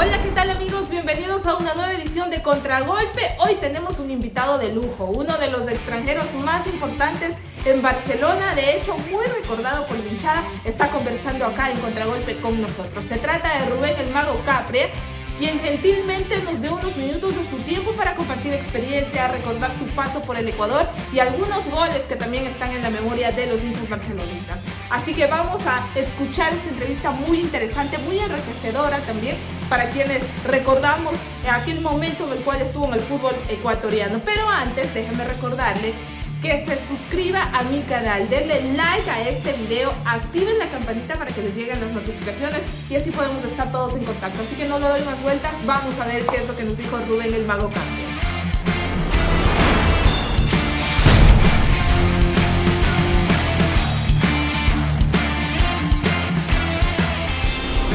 Hola, ¿qué tal amigos? Bienvenidos a una nueva edición de Contragolpe. Hoy tenemos un invitado de lujo, uno de los extranjeros más importantes en Barcelona, de hecho muy recordado por la hinchada, está conversando acá en Contragolpe con nosotros. Se trata de Rubén el Mago Capria, quien gentilmente nos dio unos minutos de su tiempo para compartir experiencia, recordar su paso por el Ecuador y algunos goles que también están en la memoria de los hinchas barcelonistas. Así que vamos a escuchar esta entrevista muy interesante, muy enriquecedora también para quienes recordamos aquel momento en el cual estuvo en el fútbol ecuatoriano. Pero antes, déjenme recordarle que se suscriba a mi canal, denle like a este video, activen la campanita para que les lleguen las notificaciones y así podemos estar todos en contacto. Así que no le doy más vueltas, vamos a ver qué es lo que nos dijo Rubén el Mago Capria.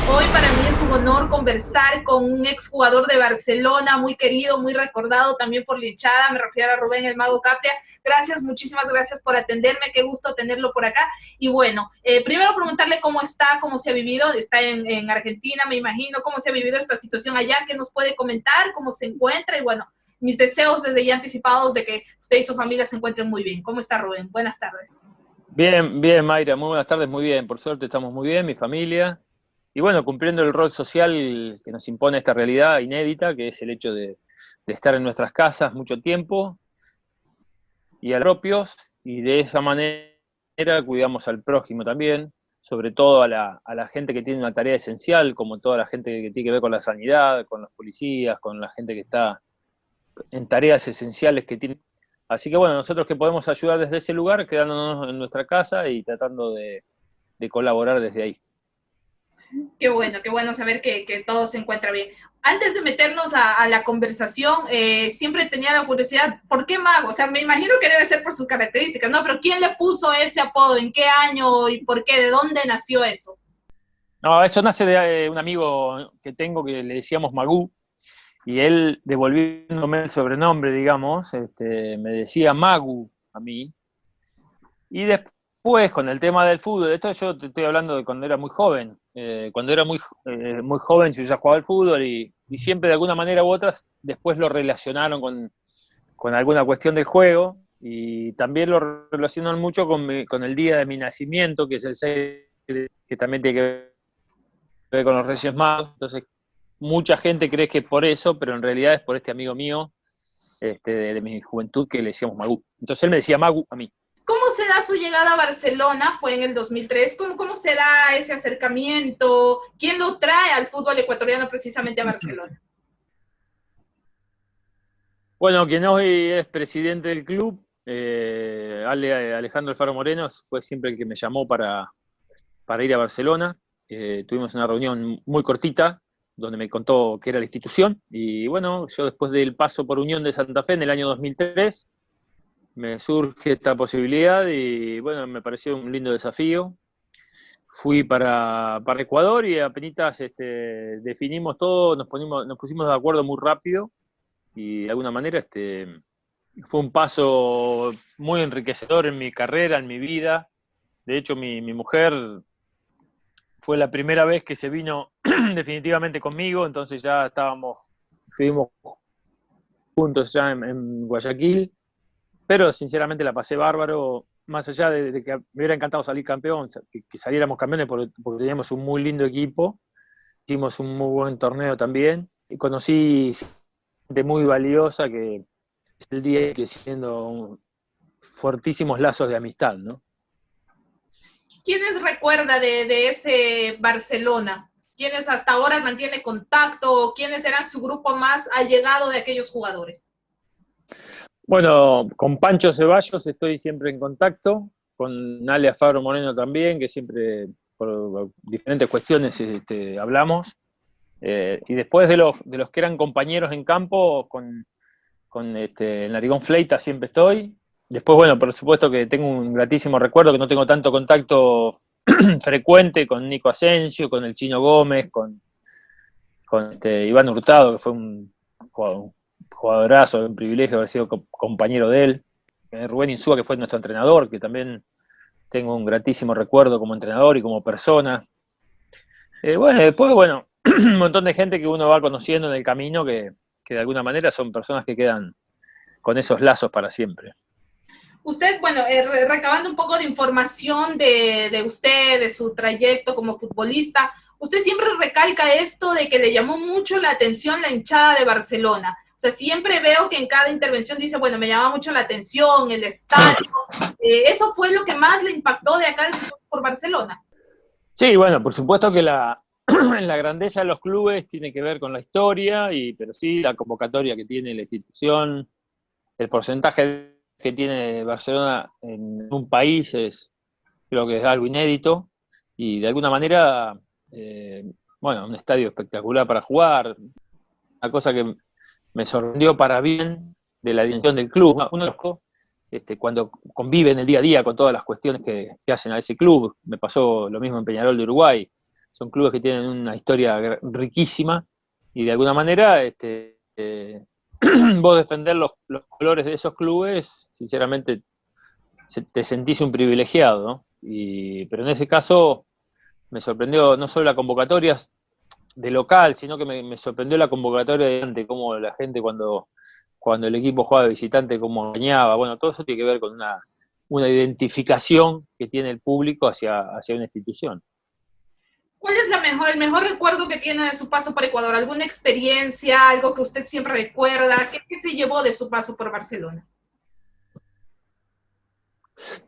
Hoy para mí es un honor conversar con un exjugador de Barcelona, muy querido, muy recordado también por la hinchada. Me refiero a Rubén el Mago Capria. Gracias, muchísimas gracias por atenderme, qué gusto tenerlo por acá. Y bueno, primero preguntarle cómo está, cómo se ha vivido. Está en Argentina, me imagino, cómo se ha vivido esta situación allá, qué nos puede comentar, cómo se encuentra. Y bueno, mis deseos desde ya anticipados de que usted y su familia se encuentren muy bien. ¿Cómo está, Rubén? Buenas tardes. Bien, bien, Mayra, muy buenas tardes, muy bien. Por suerte estamos muy bien, mi familia. Y bueno, cumpliendo el rol social que nos impone esta realidad inédita, que es el hecho de estar en nuestras casas mucho tiempo y a los propios, y de esa manera cuidamos al prójimo también, sobre todo a la gente que tiene una tarea esencial, como toda la gente que tiene que ver con la sanidad, con los policías, con la gente que está en tareas esenciales que tiene. Así que bueno, nosotros que podemos ayudar desde ese lugar, quedándonos en nuestra casa y tratando de colaborar desde ahí. Qué bueno saber que todo se encuentra bien. Antes de meternos a la conversación, siempre tenía la curiosidad, ¿por qué Mago? O sea, me imagino que debe ser por sus características, ¿no? Pero ¿quién le puso ese apodo? ¿En qué año? ¿Y por qué? ¿De dónde nació eso? No, eso nace de un amigo que tengo que le decíamos Magú, y él, devolviéndome el sobrenombre, digamos, me decía Magu a mí. Y después, con el tema del fútbol, esto yo te estoy hablando de cuando era muy joven. Cuando era muy joven yo ya jugaba al fútbol y siempre de alguna manera u otra después lo relacionaron con alguna cuestión del juego y también lo relacionan mucho con el día de mi nacimiento, que es el 6, que también tiene que ver con los Reyes Magos. Entonces, mucha gente cree que es por eso, pero en realidad es por este amigo mío de mi juventud que le decíamos Magu. Entonces él me decía Magu a mí. ¿Cómo se da su llegada a Barcelona? Fue en el 2003. ¿Cómo se da ese acercamiento? ¿Quién lo trae al fútbol ecuatoriano precisamente a Barcelona? Bueno, quien hoy es presidente del club, Alejandro Alfaro Moreno, fue siempre el que me llamó para ir a Barcelona. Tuvimos una reunión muy cortita, donde me contó qué era la institución, y bueno, yo después del paso por Unión de Santa Fe en el año 2003, me surge esta posibilidad y bueno, me pareció un lindo desafío. Fui para Ecuador y apenas definimos todo, nos pusimos de acuerdo muy rápido y de alguna manera fue un paso muy enriquecedor en mi carrera, en mi vida. De hecho, mi mujer fue la primera vez que se vino definitivamente conmigo, entonces ya estuvimos juntos ya en Guayaquil, pero sinceramente la pasé bárbaro, más allá de que me hubiera encantado salir campeón, que saliéramos campeones porque teníamos un muy lindo equipo, hicimos un muy buen torneo también, y conocí gente muy valiosa que es el día que siendo fuertísimos lazos de amistad, ¿no? ¿Quiénes recuerda de ese Barcelona? ¿Quiénes hasta ahora mantiene contacto? ¿Quiénes eran su grupo más allegado de aquellos jugadores? Bueno, con Pancho Ceballos estoy siempre en contacto, con Ale Fabro Moreno también, que siempre por diferentes cuestiones hablamos. Y después de los que eran compañeros en campo, con el Narigón Fleita siempre estoy. Después, bueno, por supuesto que tengo un gratísimo recuerdo, que no tengo tanto contacto frecuente con Nico Asensio, con el Chino Gómez, con Iván Hurtado, que fue un jugadorazo, un privilegio haber sido compañero de él. Rubén Insúa, que fue nuestro entrenador, que también tengo un gratísimo recuerdo como entrenador y como persona. Bueno, después, bueno, un montón de gente que uno va conociendo en el camino que de alguna manera son personas que quedan con esos lazos para siempre. Usted, bueno, recabando un poco de información de usted, de su trayecto como futbolista, usted siempre recalca esto de que le llamó mucho la atención la hinchada de Barcelona. O sea, siempre veo que en cada intervención dice, bueno, me llama mucho la atención el estadio. ¿Eso fue lo que más le impactó de acá de su por Barcelona? Sí, bueno, por supuesto que la grandeza de los clubes tiene que ver con la historia, pero sí la convocatoria que tiene la institución, el porcentaje que tiene Barcelona en un país creo que es algo inédito, y de alguna manera, bueno, un estadio espectacular para jugar, una cosa que me sorprendió para bien de la dimensión del club. Uno cuando convive en el día a día con todas las cuestiones que hacen a ese club, me pasó lo mismo en Peñarol de Uruguay, son clubes que tienen una historia riquísima, y de alguna manera vos defender los colores de esos clubes, sinceramente te sentís un privilegiado, ¿no? Pero en ese caso me sorprendió no solo la convocatoria de local, sino que me sorprendió la convocatoria de ante, cómo la gente cuando el equipo juega de visitante, cómo bañaba. Bueno, todo eso tiene que ver con una identificación que tiene el público hacia una institución. ¿Cuál es el mejor recuerdo que tiene de su paso por Ecuador? ¿Alguna experiencia, algo que usted siempre recuerda? ¿Qué se llevó de su paso por Barcelona?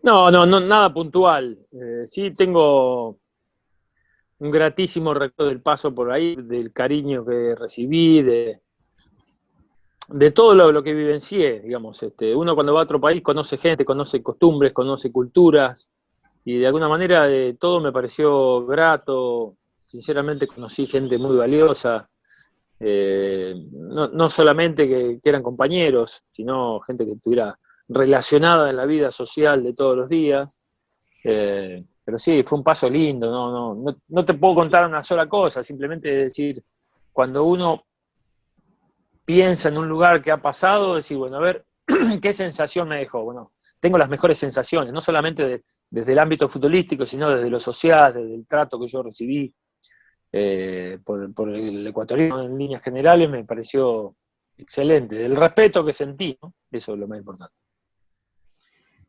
No, nada puntual. Sí tengo un gratísimo recuerdo del paso por ahí, del cariño que recibí, de todo lo que vivencié, digamos. Uno cuando va a otro país conoce gente, conoce costumbres, conoce culturas, y de alguna manera todo me pareció grato. Sinceramente conocí gente muy valiosa, no solamente que eran compañeros, sino gente que estuviera relacionada en la vida social de todos los días. Pero sí, fue un paso lindo, no te puedo contar una sola cosa, simplemente decir, cuando uno piensa en un lugar que ha pasado, decir, bueno, a ver, ¿qué sensación me dejó? Bueno, tengo las mejores sensaciones, no solamente desde el ámbito futbolístico, sino desde lo social, desde el trato que yo recibí por el ecuatoriano en líneas generales, me pareció excelente, del respeto que sentí, ¿no? Eso es lo más importante.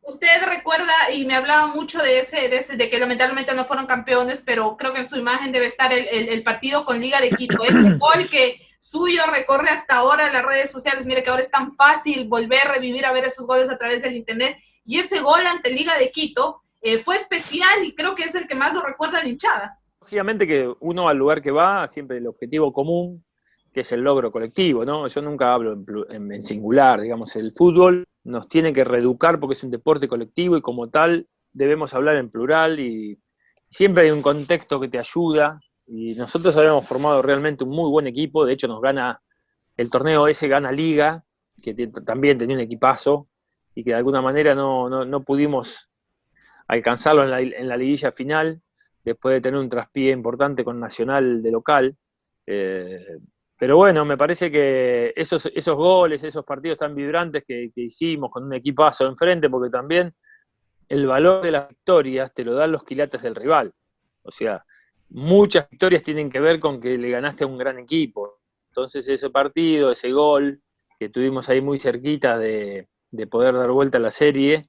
Usted recuerda, y me hablaba mucho de que lamentablemente no fueron campeones, pero creo que en su imagen debe estar el partido con Liga de Quito. Ese gol que suyo recorre hasta ahora en las redes sociales. Mire que ahora es tan fácil volver a revivir, a ver esos goles a través del internet. Y ese gol ante Liga de Quito fue especial y creo que es el que más lo recuerda la hinchada. Lógicamente que uno al lugar que va, siempre el objetivo común, que es el logro colectivo, ¿no? Yo nunca hablo en singular, digamos, el fútbol nos tiene que reeducar porque es un deporte colectivo y como tal debemos hablar en plural y siempre hay un contexto que te ayuda y nosotros habíamos formado realmente un muy buen equipo, de hecho nos gana el torneo ese, gana Liga, que también tenía un equipazo y que de alguna manera no pudimos alcanzarlo en la liguilla final, después de tener un traspié importante con Nacional de local. Pero bueno, me parece que esos goles, esos partidos tan vibrantes que hicimos con un equipazo enfrente, porque también el valor de las victorias te lo dan los quilates del rival. O sea, muchas victorias tienen que ver con que le ganaste a un gran equipo. Entonces ese partido, ese gol que tuvimos ahí muy cerquita de poder dar vuelta a la serie,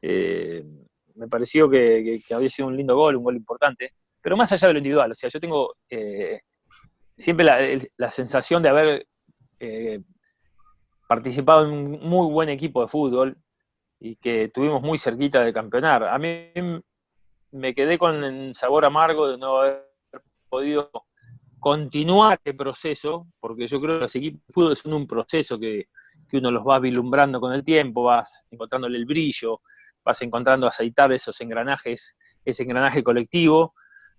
me pareció que había sido un lindo gol, un gol importante. Pero más allá de lo individual, o sea, yo tengo siempre la sensación de haber participado en un muy buen equipo de fútbol y que tuvimos muy cerquita de campeonar. A mí me quedé con el sabor amargo de no haber podido continuar el proceso, porque yo creo que los equipos de fútbol son un proceso que uno los va vislumbrando con el tiempo, vas encontrándole el brillo, vas encontrando aceitar esos engranajes, ese engranaje colectivo,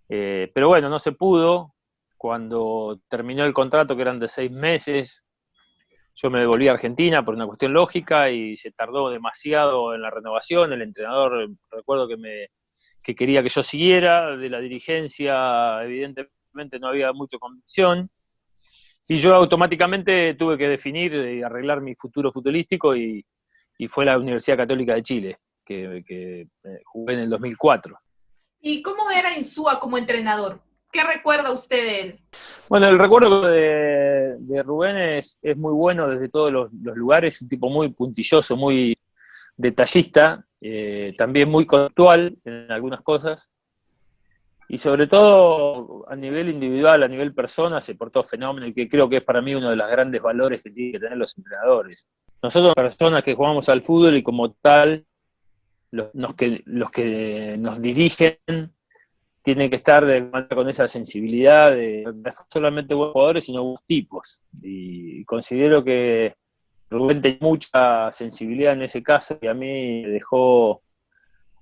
pero bueno, no se pudo. Cuando terminó el contrato, que eran de 6 meses, yo me devolví a Argentina por una cuestión lógica y se tardó demasiado en la renovación. El entrenador, recuerdo que quería que yo siguiera, de la dirigencia evidentemente no había mucha convicción, y yo automáticamente tuve que definir y arreglar mi futuro futbolístico y fue la Universidad Católica de Chile, que jugué en el 2004. ¿Y cómo era Insúa como entrenador? ¿Qué recuerda usted de él? Bueno, el recuerdo de Rubén es muy bueno desde todos los lugares, un tipo muy puntilloso, muy detallista, también muy conductual en algunas cosas, y sobre todo a nivel individual, a nivel persona, se portó fenómeno, y que creo que es para mí uno de los grandes valores que tienen que tener los entrenadores. Nosotros, personas que jugamos al fútbol y como tal, los que nos dirigen, tienen que estar con esa sensibilidad de no solamente buenos jugadores, sino buenos tipos. Y considero que Rubén tenía mucha sensibilidad en ese caso, y a mí me dejó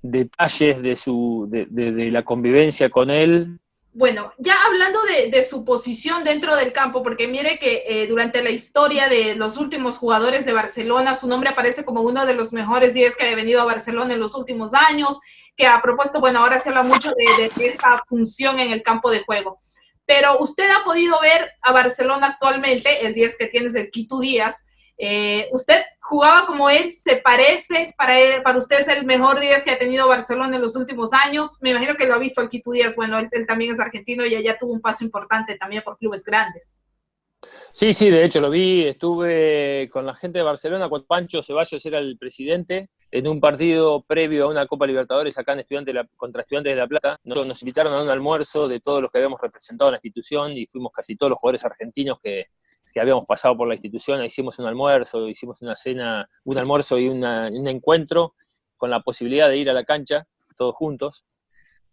detalles de la convivencia con él. Bueno, ya hablando de su posición dentro del campo, porque mire que durante la historia de los últimos jugadores de Barcelona, su nombre aparece como uno de los mejores 10 que ha venido a Barcelona en los últimos años, que ha propuesto, bueno, ahora se habla mucho de esta función en el campo de juego. Pero usted ha podido ver a Barcelona actualmente, el 10 que tiene es el Quito Díaz. ¿Usted jugaba como él? ¿Se parece? ¿Para usted es el mejor 10 que ha tenido Barcelona en los últimos años? Me imagino que lo ha visto el Quito Díaz. Bueno, él también es argentino y allá tuvo un paso importante también por clubes grandes. Sí, sí, de hecho lo vi, estuve con la gente de Barcelona cuando Pancho Ceballos era el presidente, en un partido previo a una Copa Libertadores acá en contra Estudiantes de La Plata. Nos invitaron a un almuerzo de todos los que habíamos representado en la institución, y fuimos casi todos los jugadores argentinos que habíamos pasado por la institución. Hicimos un almuerzo, hicimos una cena, un almuerzo y un encuentro con la posibilidad de ir a la cancha todos juntos.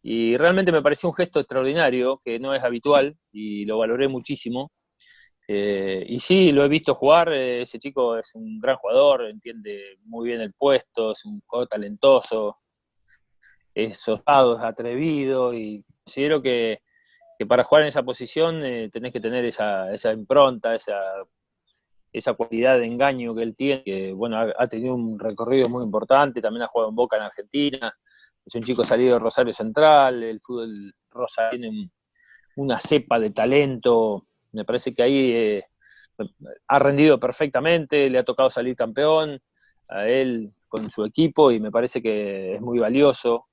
Y realmente me pareció un gesto extraordinario, que no es habitual, y lo valoré muchísimo. Y sí, lo he visto jugar, ese chico es un gran jugador, entiende muy bien el puesto, es un jugador talentoso, es osado, es atrevido, y considero que para jugar en esa posición tenés que tener esa impronta, esa cualidad de engaño que él tiene, que bueno, ha tenido un recorrido muy importante, también ha jugado en Boca en Argentina, es un chico salido de Rosario Central, el fútbol rosa tiene una cepa de talento. Me parece que ahí ha rendido perfectamente, le ha tocado salir campeón a él con su equipo, y me parece que es muy valioso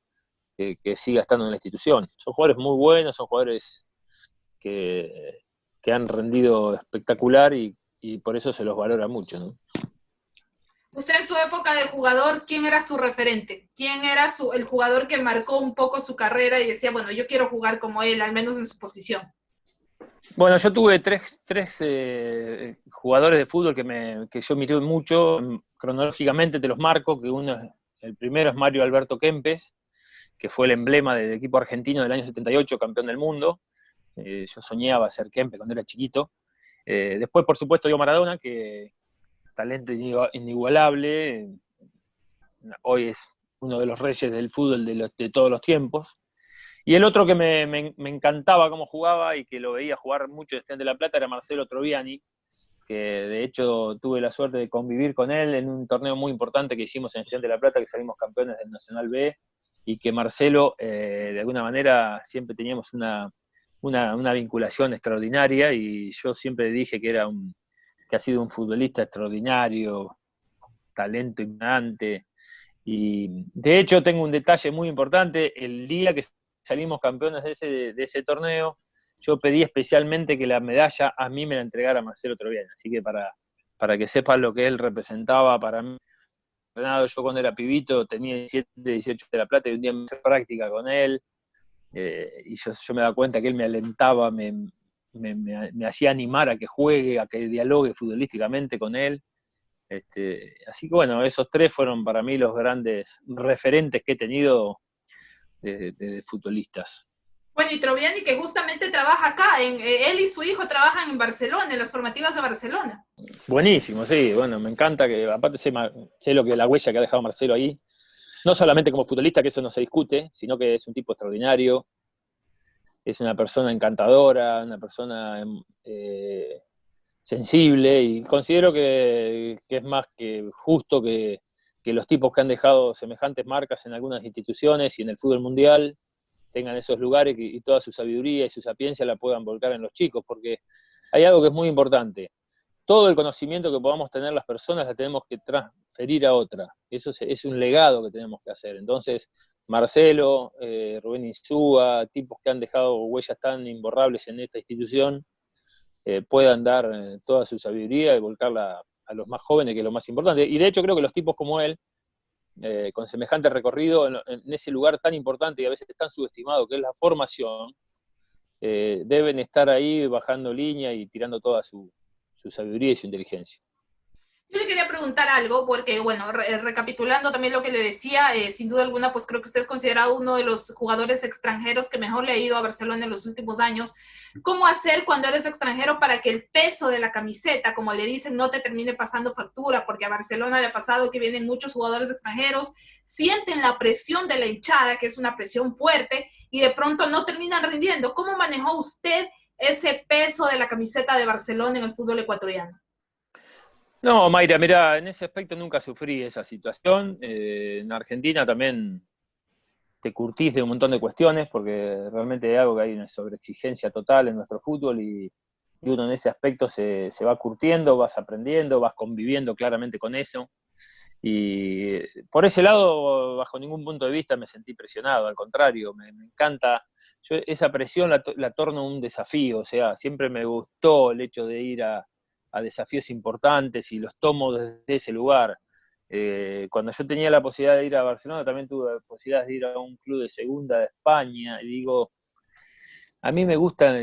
que siga estando en la institución. Son jugadores muy buenos, son jugadores que, que han rendido espectacular, y por eso se los valora mucho, ¿no? Usted en su época de jugador, ¿quién era su referente? ¿Quién era el jugador que marcó un poco su carrera y decía, bueno, yo quiero jugar como él, al menos en su posición? Bueno, yo tuve tres jugadores de fútbol que yo miré mucho, cronológicamente te los marco, el primero es Mario Alberto Kempes, que fue el emblema del equipo argentino del año 78, campeón del mundo. Yo soñaba ser Kempes cuando era chiquito. Después, por supuesto, Diego Maradona, que talento inigualable, hoy es uno de los reyes del fútbol de todos los tiempos. Y el otro que me encantaba cómo jugaba y que lo veía jugar mucho en Estudiantes de La Plata era Marcelo Troviani, que de hecho tuve la suerte de convivir con él en un torneo muy importante que hicimos en Estudiantes de La Plata, que salimos campeones del Nacional B, y que Marcelo, de alguna manera, siempre teníamos una vinculación extraordinaria, y yo siempre dije que ha sido un futbolista extraordinario, talento impresionante. Y de hecho tengo un detalle muy importante: el día que salimos campeones de ese torneo, yo pedí especialmente que la medalla a mí me la entregara Marcelo Troviani, así que para que sepan lo que él representaba para mí. Yo cuando era pibito tenía 17, 18 de La Plata, y un día me hice práctica con él, y yo me daba cuenta que él me alentaba, me hacía animar a que juegue, a que dialogue futbolísticamente con él. Así que bueno, esos tres fueron para mí los grandes referentes que he tenido de futbolistas. Bueno, y Troviani, que justamente trabaja acá, él y su hijo trabajan en Barcelona, en las formativas de Barcelona. Buenísimo, sí, bueno, me encanta que, aparte sé lo que la huella que ha dejado Marcelo ahí, no solamente como futbolista, que eso no se discute, sino que es un tipo extraordinario, es una persona encantadora, una persona sensible, y considero que es más que justo que los tipos que han dejado semejantes marcas en algunas instituciones y en el fútbol mundial tengan esos lugares, y toda su sabiduría y su sapiencia la puedan volcar en los chicos, porque hay algo que es muy importante. Todo el conocimiento que podamos tener las personas la tenemos que transferir a otra. Eso es un legado que tenemos que hacer. Entonces, Marcelo, Rubén Insúa, tipos que han dejado huellas tan imborrables en esta institución, puedan dar toda su sabiduría y volcarla a los más jóvenes, que es lo más importante. Y de hecho creo que los tipos como él, con semejante recorrido en ese lugar tan importante y a veces tan subestimado que es la formación, deben estar ahí bajando línea y tirando toda su sabiduría y su inteligencia. Yo le quería preguntar algo, porque, bueno, recapitulando también lo que le decía, sin duda alguna, pues creo que usted es considerado uno de los jugadores extranjeros que mejor le ha ido a Barcelona en los últimos años. ¿Cómo hacer cuando eres extranjero para que el peso de la camiseta, como le dicen, no te termine pasando factura? Porque a Barcelona le ha pasado que vienen muchos jugadores extranjeros, sienten la presión de la hinchada, que es una presión fuerte, y de pronto no terminan rindiendo. ¿Cómo manejó usted ese peso de la camiseta de Barcelona en el fútbol ecuatoriano? No, Mayra, mira, en ese aspecto nunca sufrí esa situación. En Argentina también te curtís de un montón de cuestiones, porque realmente hay algo que hay una sobreexigencia total en nuestro fútbol y uno en ese aspecto se va curtiendo, vas aprendiendo, vas conviviendo claramente con eso. Y por ese lado, bajo ningún punto de vista me sentí presionado, al contrario, me encanta. Yo esa presión la torno un desafío, o sea, siempre me gustó el hecho de ir a desafíos importantes y los tomo desde ese lugar. Cuando yo tenía la posibilidad de ir a Barcelona, también tuve la posibilidad de ir a un club de segunda de España, y digo, a mí me gusta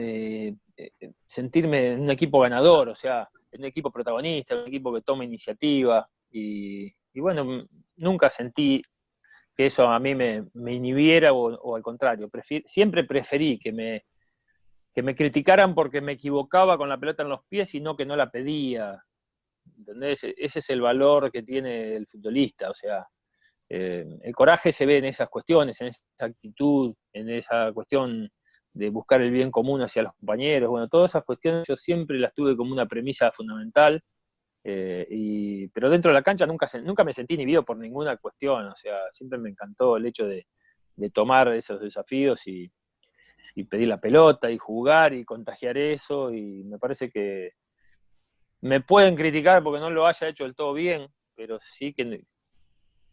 sentirme en un equipo ganador, o sea, en un equipo protagonista, en un equipo que toma iniciativa, y bueno, nunca sentí que eso a mí me inhibiera o al contrario, siempre preferí que me criticaran porque me equivocaba con la pelota en los pies y no que no la pedía. ¿Entendés? Ese es el valor que tiene el futbolista, o sea, el coraje se ve en esas cuestiones, en esa actitud, en esa cuestión de buscar el bien común hacia los compañeros. Bueno, todas esas cuestiones yo siempre las tuve como una premisa fundamental, pero dentro de la cancha nunca me sentí inhibido por ninguna cuestión, o sea, siempre me encantó el hecho de tomar esos desafíos y pedir la pelota y jugar y contagiar eso, y me parece que me pueden criticar porque no lo haya hecho del todo bien, pero sí que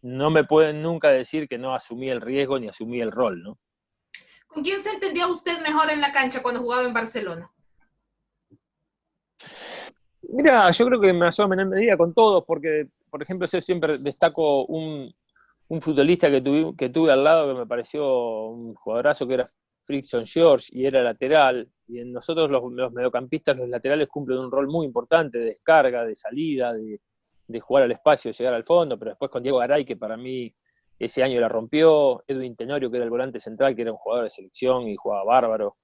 no me pueden nunca decir que no asumí el riesgo ni asumí el rol, ¿no? ¿Con quién se entendía usted mejor en la cancha cuando jugaba en Barcelona? Mira, yo creo que me mayor o menor medida con todos, porque, por ejemplo, yo siempre destaco un futbolista que tuve al lado que me pareció un jugadorazo, que era Frickson George, y era lateral, y en nosotros los mediocampistas, los laterales cumplen un rol muy importante de descarga, de salida, de jugar al espacio, de llegar al fondo, pero después con Diego Garay, que para mí ese año la rompió, Edwin Tenorio, que era el volante central, que era un jugador de selección y jugaba bárbaro,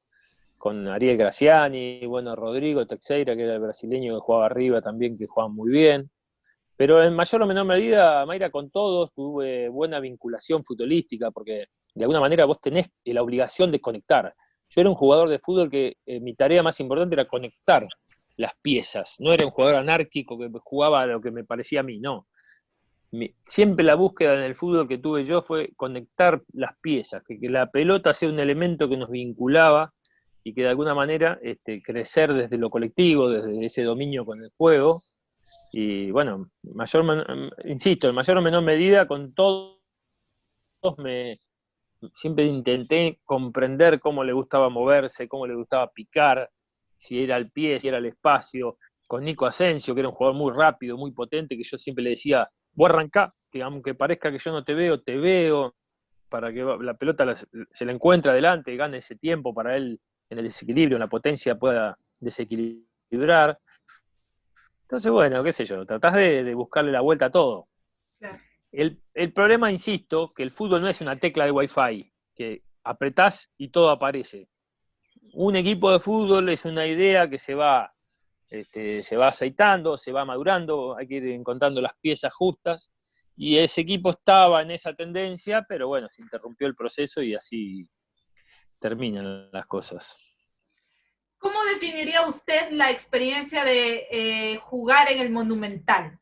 con Ariel Graciani, bueno, Rodrigo Teixeira, que era el brasileño que jugaba arriba también, que jugaba muy bien. Pero en mayor o menor medida, Mayra, con todos tuve buena vinculación futbolística, porque de alguna manera vos tenés la obligación de conectar. Yo era un jugador de fútbol que mi tarea más importante era conectar las piezas. No era un jugador anárquico que jugaba a lo que me parecía a mí, no. Siempre la búsqueda en el fútbol que tuve yo fue conectar las piezas, que la pelota sea un elemento que nos vinculaba y que de alguna manera crecer desde lo colectivo, desde ese dominio con el juego. Y bueno, insisto, en mayor o menor medida con todos siempre intenté comprender cómo le gustaba moverse, cómo le gustaba picar, si era al pie, si era al espacio. Con Nico Asensio, que era un jugador muy rápido, muy potente, que yo siempre le decía, vos arrancá, que aunque parezca que yo no te veo, para que la pelota se la encuentre adelante, gane ese tiempo para él en el desequilibrio, en la potencia pueda desequilibrar. Entonces, bueno, qué sé yo, tratás de buscarle la vuelta a todo. Claro. El problema, insisto, que el fútbol no es una tecla de Wi-Fi, que apretás y todo aparece. Un equipo de fútbol es una idea que se va aceitando, se va madurando, hay que ir encontrando las piezas justas, y ese equipo estaba en esa tendencia, pero bueno, se interrumpió el proceso y así terminan las cosas. ¿Cómo definiría usted la experiencia de jugar en el Monumental?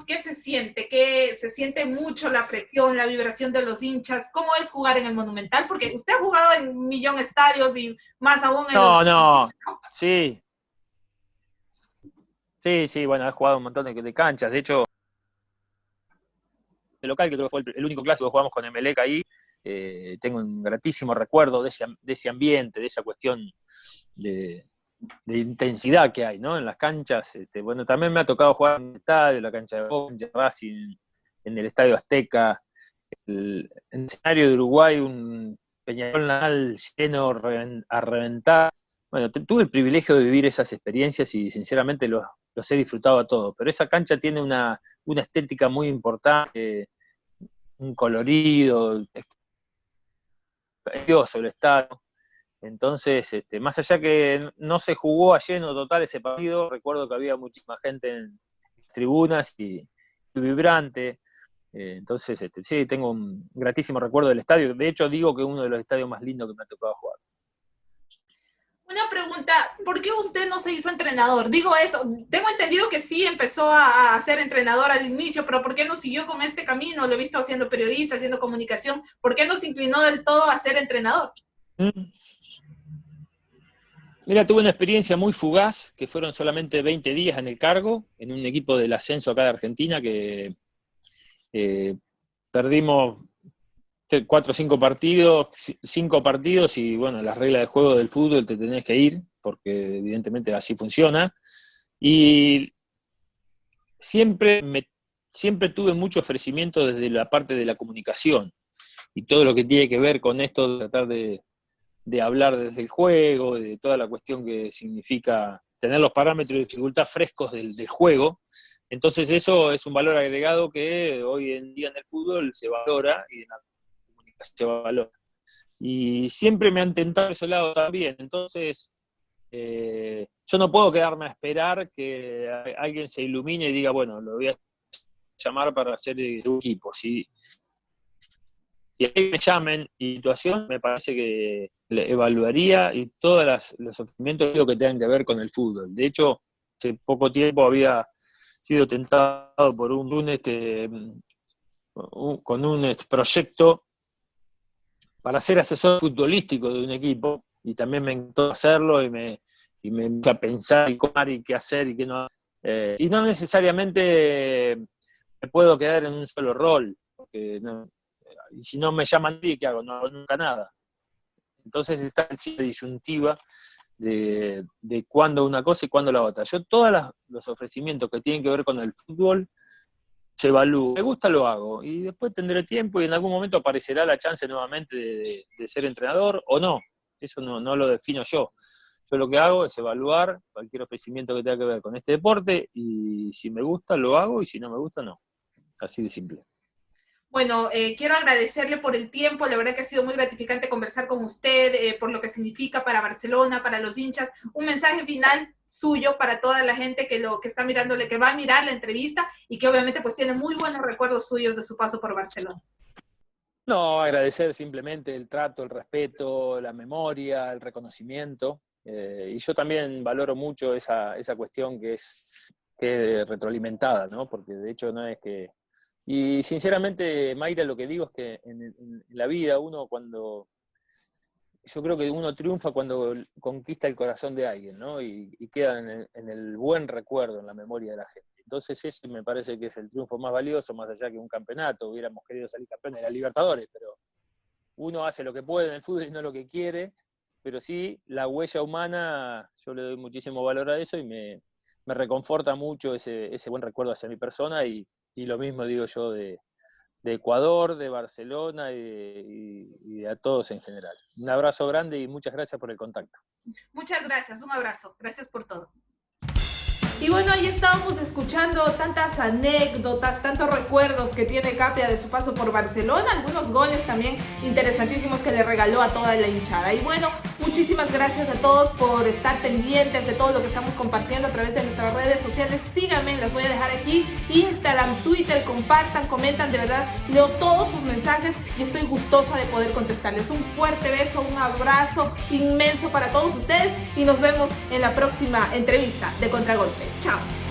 ¿Qué se siente? ¿Qué se siente mucho la presión, la vibración de los hinchas? ¿Cómo es jugar en el Monumental? Porque usted ha jugado en un millón de estadios y más aún en No, sí. Sí, bueno, he jugado un montón de canchas. De hecho, el local, que creo que fue el único clásico que jugamos con Emelec ahí, tengo un gratísimo recuerdo de ese ambiente, de esa cuestión de intensidad que hay, ¿no? En las canchas. Bueno, también me ha tocado jugar en el estadio, la cancha de Boca, en Racing, en el Estadio Azteca, en el escenario de Uruguay, un Peñarol Nacional lleno a reventar. Bueno, tuve el privilegio de vivir esas experiencias y sinceramente los he disfrutado a todos, pero esa cancha tiene una estética muy importante, un colorido, es curioso el estadio. Entonces, más allá que no se jugó a lleno total ese partido, recuerdo que había muchísima gente en tribunas y vibrante. Entonces, sí, tengo un gratísimo recuerdo del estadio. De hecho, digo que es uno de los estadios más lindos que me ha tocado jugar. Una pregunta, ¿por qué usted no se hizo entrenador? Digo eso, tengo entendido que sí empezó a ser entrenador al inicio, pero ¿por qué no siguió con este camino? Lo he visto haciendo periodista, haciendo comunicación. ¿Por qué no se inclinó del todo a ser entrenador? Mira, tuve una experiencia muy fugaz, que fueron solamente 20 días en el cargo, en un equipo del ascenso acá de Argentina, que perdimos 4 o 5 partidos, 5 partidos, y bueno, las reglas de juego del fútbol te tenés que ir, porque evidentemente así funciona. Y siempre tuve mucho ofrecimiento desde la parte de la comunicación, y todo lo que tiene que ver con esto de tratar de hablar desde el juego, de toda la cuestión que significa tener los parámetros de dificultad frescos del juego. Entonces eso es un valor agregado que hoy en día en el fútbol se valora y en la comunicación se valora. Y siempre me han tentado ese lado también. Entonces yo no puedo quedarme a esperar que alguien se ilumine y diga, bueno, lo voy a llamar para hacer un equipo. Si me llamen y situación, me parece que le evaluaría y todos los ofrecimientos que tengan que ver con el fútbol. De hecho, hace poco tiempo había sido tentado por con un proyecto para ser asesor futbolístico de un equipo, y también me encantó hacerlo y me puse a pensar y qué hacer y qué no. Y no necesariamente me puedo quedar en un solo rol, porque y si no me llaman, ¿qué hago? No hago nunca nada. Entonces está en sí la disyuntiva de cuándo una cosa y cuándo la otra. Yo todos los ofrecimientos que tienen que ver con el fútbol se evalúo. Me gusta, lo hago. Y después tendré tiempo y en algún momento aparecerá la chance nuevamente de ser entrenador o no. Eso no lo defino yo. Yo lo que hago es evaluar cualquier ofrecimiento que tenga que ver con este deporte, y si me gusta, lo hago, y si no me gusta, no. Así de simple. Bueno, quiero agradecerle por el tiempo, la verdad que ha sido muy gratificante conversar con usted, por lo que significa para Barcelona, para los hinchas. Un mensaje final suyo para toda la gente que está mirándole, que va a mirar la entrevista y que obviamente pues tiene muy buenos recuerdos suyos de su paso por Barcelona. No, agradecer simplemente el trato, el respeto, la memoria, el reconocimiento. Y yo también valoro mucho esa cuestión que es retroalimentada, ¿no? Porque de hecho no es que... Y sinceramente, Mayra, lo que digo es que en la vida yo creo que uno triunfa cuando conquista el corazón de alguien, ¿no? Y queda en el buen recuerdo, en la memoria de la gente. Entonces ese me parece que es el triunfo más valioso, más allá que un campeonato. Hubiéramos querido salir campeones de la Libertadores, pero uno hace lo que puede en el fútbol y no lo que quiere. Pero sí, la huella humana, yo le doy muchísimo valor a eso, y me reconforta mucho ese buen recuerdo hacia mi persona, y lo mismo digo yo de Ecuador, de Barcelona y a todos en general. Un abrazo grande y muchas gracias por el contacto. Muchas gracias, un abrazo. Gracias por todo. Y bueno, ahí estábamos escuchando tantas anécdotas, tantos recuerdos que tiene Capria de su paso por Barcelona, algunos goles también interesantísimos que le regaló a toda la hinchada. Y bueno, muchísimas gracias a todos por estar pendientes de todo lo que estamos compartiendo a través de nuestras redes sociales. Síganme, las voy a dejar aquí, Instagram, Twitter, compartan, comentan, de verdad, leo todos sus mensajes y estoy gustosa de poder contestarles. Un fuerte beso, un abrazo inmenso para todos ustedes y nos vemos en la próxima entrevista de Contragolpe. Chao.